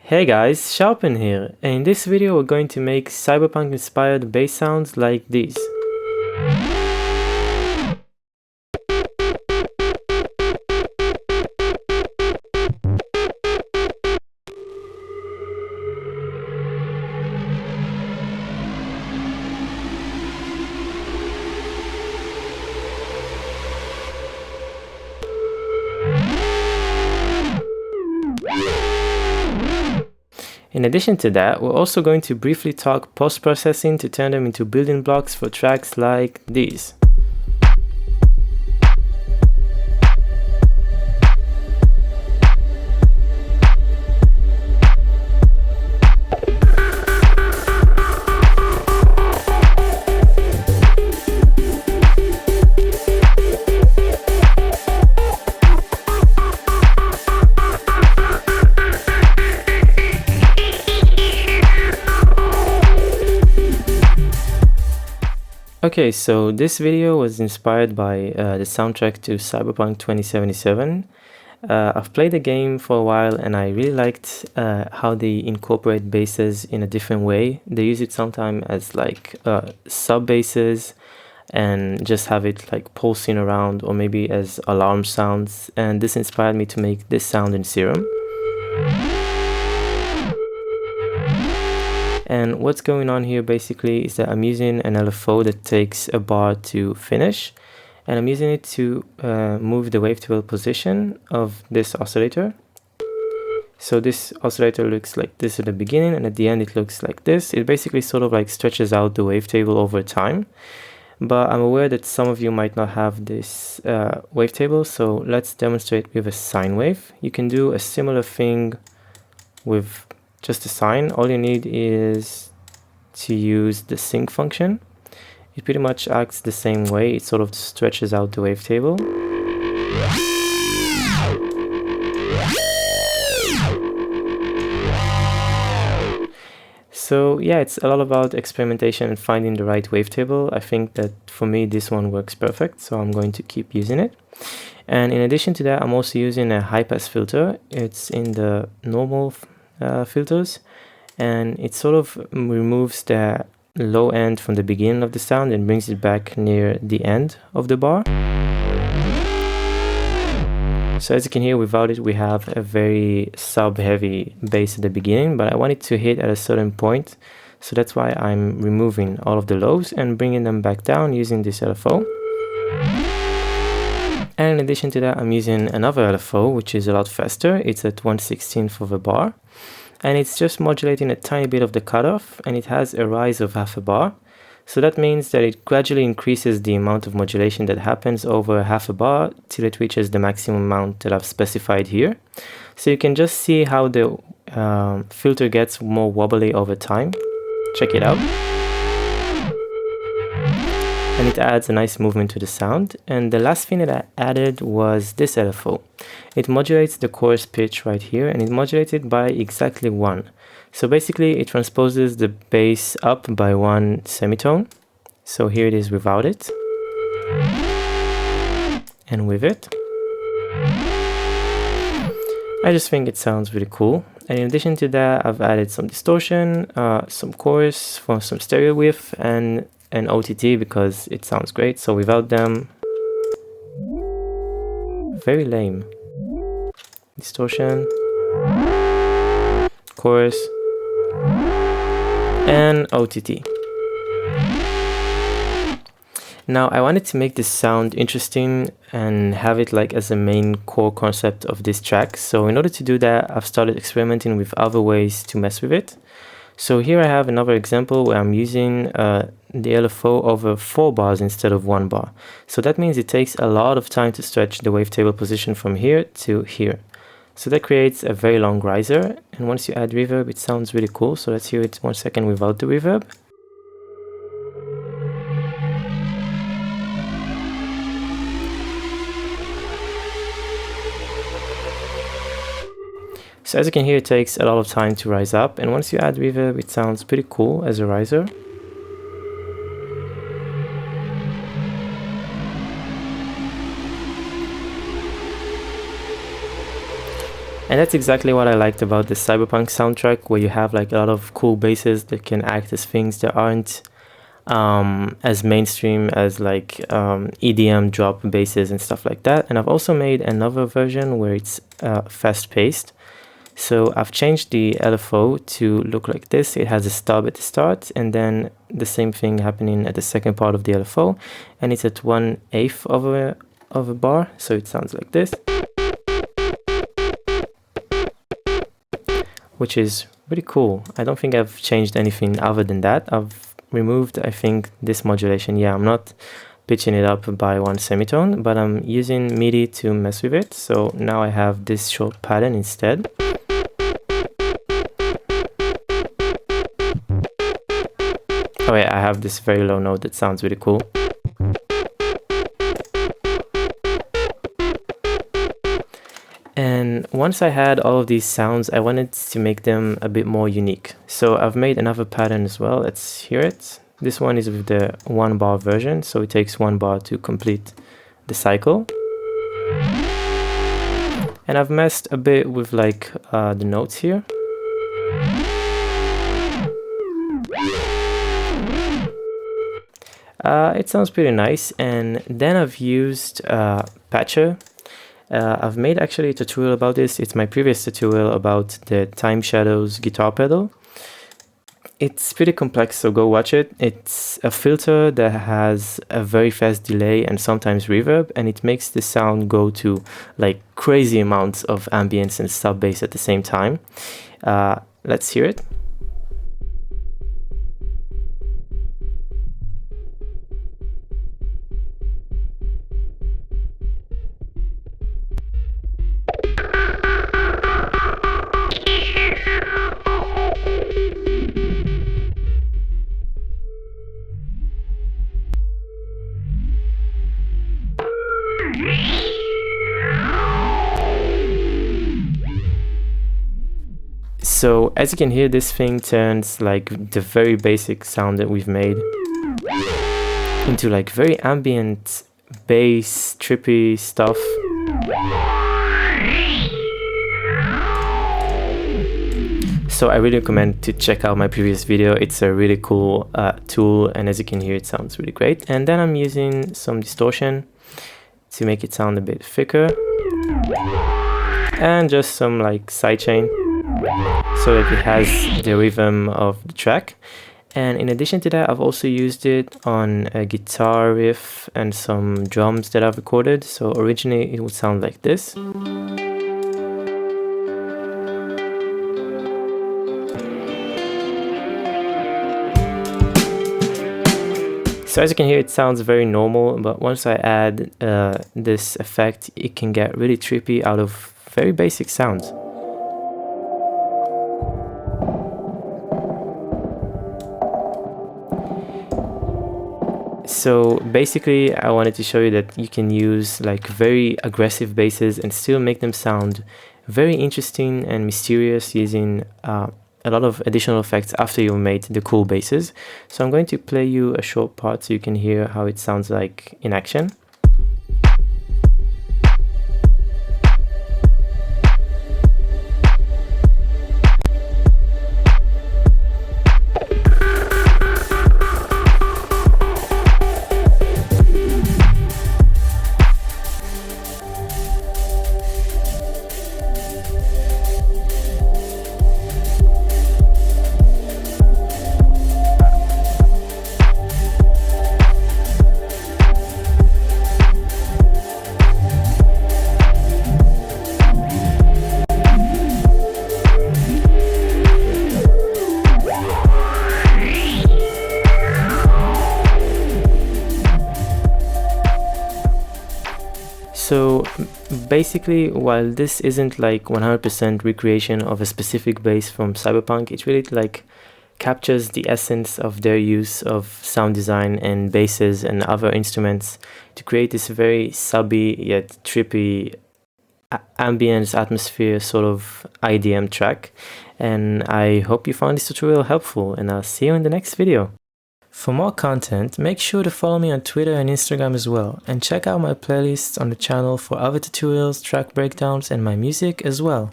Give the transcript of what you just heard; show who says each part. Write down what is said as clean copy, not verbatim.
Speaker 1: Hey guys, Sharpend here, and in this video we're going to make cyberpunk inspired bass sounds like these. In addition to that, we're also going to briefly talk post-processing to turn them into building blocks for tracks like these. Okay, so this video was inspired by the soundtrack to Cyberpunk 2077. I've played the game for a while and I really liked how they incorporate basses in a different way. They use it sometimes as like sub basses and just have it like pulsing around, or maybe as alarm sounds, and this inspired me to make this sound in Serum. And what's going on here basically is that I'm using an LFO that takes a bar to finish, and I'm using it to move the wavetable position of this oscillator. So this oscillator looks like this at the beginning, and at the end it looks like this. It basically sort of like stretches out the wavetable over time, but I'm aware that some of you might not have this wavetable, so let's demonstrate with a sine wave. You can do a similar thing with just a sine. All you need is to use the sync function. It pretty much acts the same way. It sort of stretches out the wavetable. So yeah, it's a lot about experimentation and finding the right wavetable. I think that for me this one works perfect, so I'm going to keep using it. And in addition to that, I'm also using a high pass filter. It's in the normal filters, and it sort of removes the low end from the beginning of the sound and brings it back near the end of the bar. So as you can hear, without it we have a very sub heavy bass at the beginning, but I want it to hit at a certain point, so that's why I'm removing all of the lows and bringing them back down using this LFO. And in addition to that, I'm using another LFO, which is a lot faster. It's at 1/16th of a bar, and it's just modulating a tiny bit of the cutoff, and it has a rise of half a bar. So that means that it gradually increases the amount of modulation that happens over half a bar till it reaches the maximum amount that I've specified here. So you can just see how the filter gets more wobbly over time. Check it out. And it adds a nice movement to the sound. And the last thing that I added was this LFO. It modulates the chorus pitch right here, and it modulates it by exactly 1. So basically it transposes the bass up by 1 semitone. So here it is without it, and with it. I just think it sounds really cool. And in addition to that, I've added some distortion, some chorus for some stereo width, and an OTT because it sounds great. So without them, very lame. Distortion, chorus, and OTT. Now I wanted to make this sound interesting and have it like as a main core concept of this track. So in order to do that, I've started experimenting with other ways to mess with it. So here I have another example where I'm using the LFO over 4 bars instead of 1 bar. So that means it takes a lot of time to stretch the wavetable position from here to here. So that creates a very long riser, and once you add reverb, it sounds really cool. So let's hear it 1 second without the reverb. So as you can hear, it takes a lot of time to rise up, and once you add reverb, it sounds pretty cool as a riser. And that's exactly what I liked about the Cyberpunk soundtrack, where you have like a lot of cool basses that can act as things that aren't as mainstream as like EDM drop basses and stuff like that. And I've also made another version where it's fast-paced. So I've changed the LFO to look like this. It has a stub at the start, and then the same thing happening at the second part of the LFO, and it's at 1/8 of a bar, so it sounds like this, which is really cool. I don't think I've changed anything other than that. I've removed, I think, this modulation. Yeah, I'm not pitching it up by one semitone, but I'm using MIDI to mess with it. So now I have this short pattern instead. Oh yeah, I have this very low note that sounds really cool. And once I had all of these sounds, I wanted to make them a bit more unique. So I've made another pattern as well. Let's hear it. This one is with the 1 bar version, so it takes 1 bar to complete the cycle. And I've messed a bit with like the notes here. It sounds pretty nice. And then I've used Patcher. I've made actually a tutorial about this. It's my previous tutorial about the Time Shadows guitar pedal. It's pretty complex, so go watch it. It's a filter that has a very fast delay and sometimes reverb, and it makes the sound go to like crazy amounts of ambience and sub bass at the same time. Let's hear it. So as you can hear, this thing turns like the very basic sound that we've made into like very ambient bass, trippy stuff. So I really recommend to check out my previous video. It's a really cool tool, and as you can hear, it sounds really great. And then I'm using some distortion to make it sound a bit thicker, and just some like sidechain so that it has the rhythm of the track. And in addition to that, I've also used it on a guitar riff and some drums that I've recorded. So originally it would sound like this. So as you can hear, it sounds very normal, but once I add this effect, it can get really trippy out of very basic sounds. So basically, I wanted to show you that you can use like very aggressive basses and still make them sound very interesting and mysterious using a lot of additional effects after you've made the cool basses. So I'm going to play you a short part so you can hear how it sounds like in action. So basically, while this isn't like 100% recreation of a specific bass from Cyberpunk, it really like captures the essence of their use of sound design and basses and other instruments to create this very subby yet trippy ambience atmosphere sort of IDM track. And I hope you found this tutorial helpful, and I'll see you in the next video. For more content, make sure to follow me on Twitter and Instagram as well, and check out my playlists on the channel for other tutorials, track breakdowns, and my music as well.